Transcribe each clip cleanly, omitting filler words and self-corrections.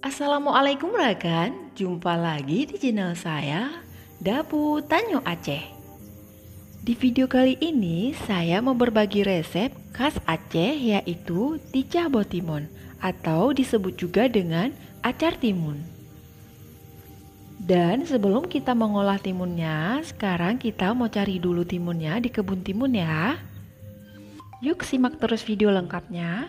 Assalamualaikum rekan, jumpa lagi di channel saya, Dapu Tanyo Aceh. Di video kali ini saya mau berbagi resep khas Aceh yaitu tica botimon atau disebut juga dengan acar timun. Dan sebelum kita mengolah timunnya, sekarang kita mau cari dulu timunnya di kebun timun ya. Yuk simak terus video lengkapnya.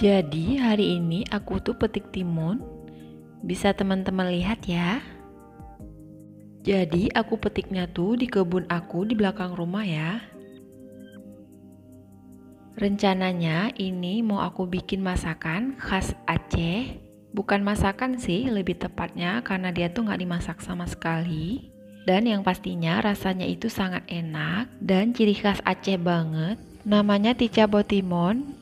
Jadi hari ini aku tuh petik timun, bisa teman-teman lihat ya. Jadi aku petiknya tuh di kebun aku di belakang rumah ya. Rencananya ini mau aku bikin masakan khas Aceh. Bukan masakan sih, lebih tepatnya karena dia tuh nggak dimasak sama sekali. Dan yang pastinya rasanya itu sangat enak dan ciri khas Aceh banget. Namanya tica botimon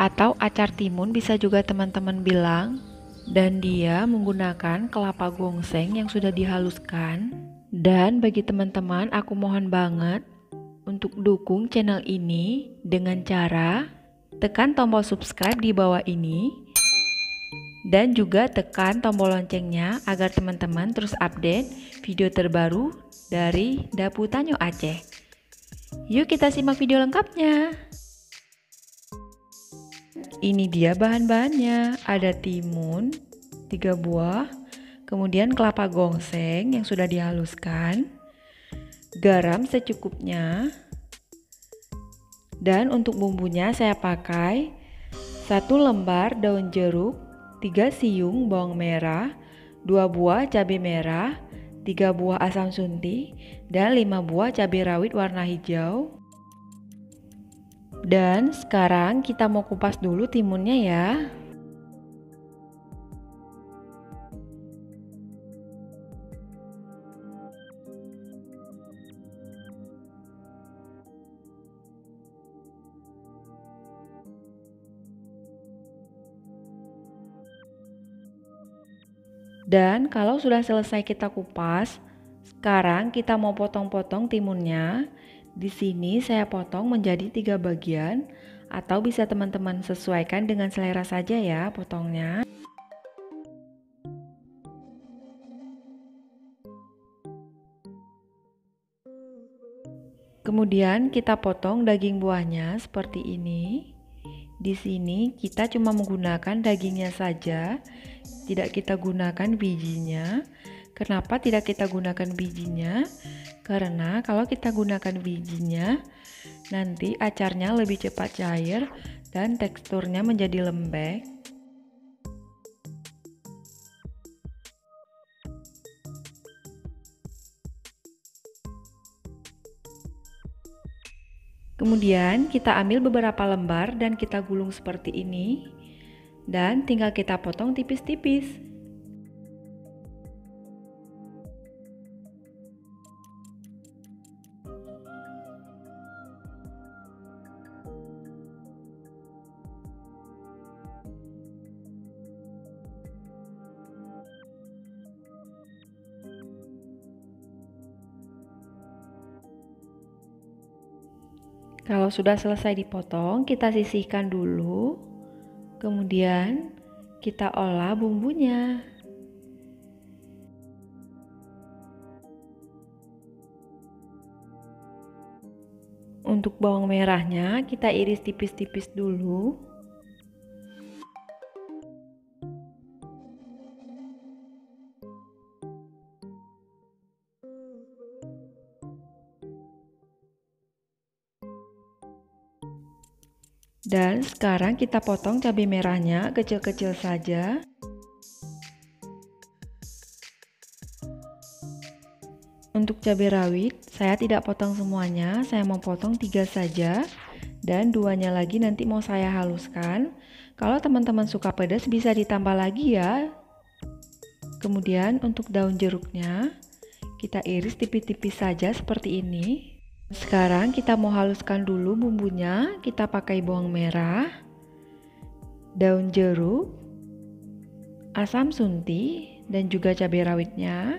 atau acar timun bisa juga teman-teman bilang. Dan dia menggunakan kelapa gongseng yang sudah dihaluskan. Dan bagi teman-teman aku mohon banget untuk dukung channel ini dengan cara tekan tombol subscribe di bawah ini dan juga tekan tombol loncengnya agar teman-teman terus update video terbaru dari Dapu Tanyo Aceh. Yuk kita simak video lengkapnya. Ini dia bahan-bahannya. Ada timun 3 buah, kemudian kelapa gongseng yang sudah dihaluskan, garam secukupnya, dan untuk bumbunya saya pakai 1 lembar daun jeruk, 3 siung bawang merah, 2 buah cabai merah, 3 buah asam sunti, dan 5 buah cabai rawit warna hijau. Dan sekarang kita mau kupas dulu timunnya ya. Dan kalau sudah selesai kita kupas, sekarang kita mau potong-potong timunnya. Di sini saya potong menjadi 3 bagian atau bisa teman-teman sesuaikan dengan selera saja ya potongnya. Kemudian kita potong daging buahnya seperti ini. Di sini kita cuma menggunakan dagingnya saja, tidak kita gunakan bijinya. Kenapa tidak kita gunakan bijinya? Karena kalau kita gunakan bijinya, nanti acarnya lebih cepat cair dan teksturnya menjadi lembek. Kemudian kita ambil beberapa lembar dan kita gulung seperti ini. Dan tinggal kita potong tipis-tipis. Kalau sudah selesai dipotong, kita sisihkan dulu. Kemudian kita olah bumbunya. Untuk bawang merahnya kita iris tipis-tipis dulu. Dan sekarang kita potong cabai merahnya kecil-kecil saja. Untuk cabai rawit, saya tidak potong semuanya, saya mau potong 3 saja. Dan 2-nya lagi nanti mau saya haluskan. Kalau teman-teman suka pedas bisa ditambah lagi ya. Kemudian untuk daun jeruknya, kita iris tipis-tipis saja seperti ini. Sekarang kita mau haluskan dulu bumbunya. Kita pakai bawang merah, daun jeruk, asam sunti, dan juga cabai rawitnya.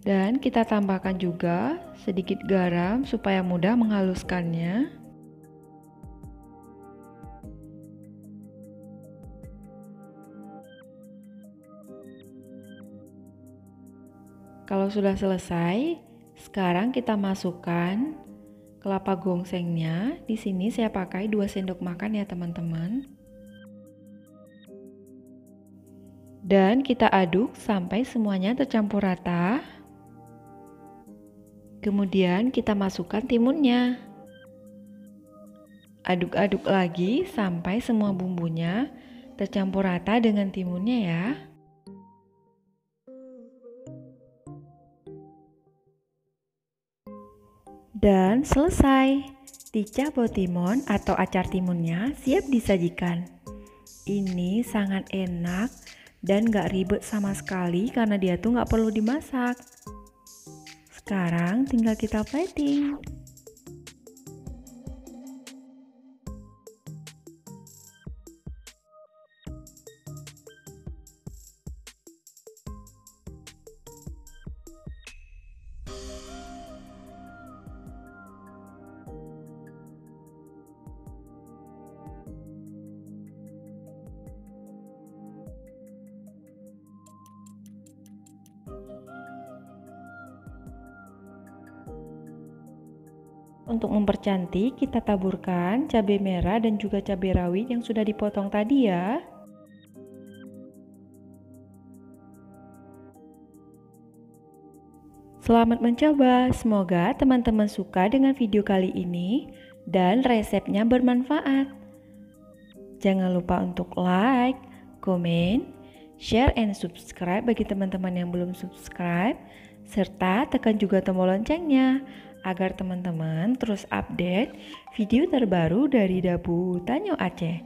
Dan kita tambahkan juga sedikit garam supaya mudah menghaluskannya. Kalau sudah selesai, sekarang kita masukkan kelapa gongsengnya. Di sini saya pakai 2 sendok makan ya teman-teman. Dan kita aduk sampai semuanya tercampur rata. Kemudian kita masukkan timunnya. Aduk-aduk lagi sampai semua bumbunya tercampur rata dengan timunnya ya. Dan selesai, ticabo timun atau acar timunnya siap disajikan. Ini sangat enak dan gak ribet sama sekali karena dia tuh gak perlu dimasak. Sekarang tinggal kita plating. Untuk mempercantik, kita taburkan cabai merah dan juga cabai rawit yang sudah dipotong tadi ya. Selamat mencoba, semoga teman-teman suka dengan video kali ini dan resepnya bermanfaat. Jangan lupa untuk like, komen, share, and subscribe bagi teman-teman yang belum subscribe, serta tekan juga tombol loncengnya agar teman-teman terus update video terbaru dari Dapur Tanyo Aceh.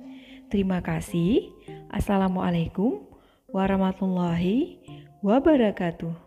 Terima kasih. Assalamualaikum warahmatullahi wabarakatuh.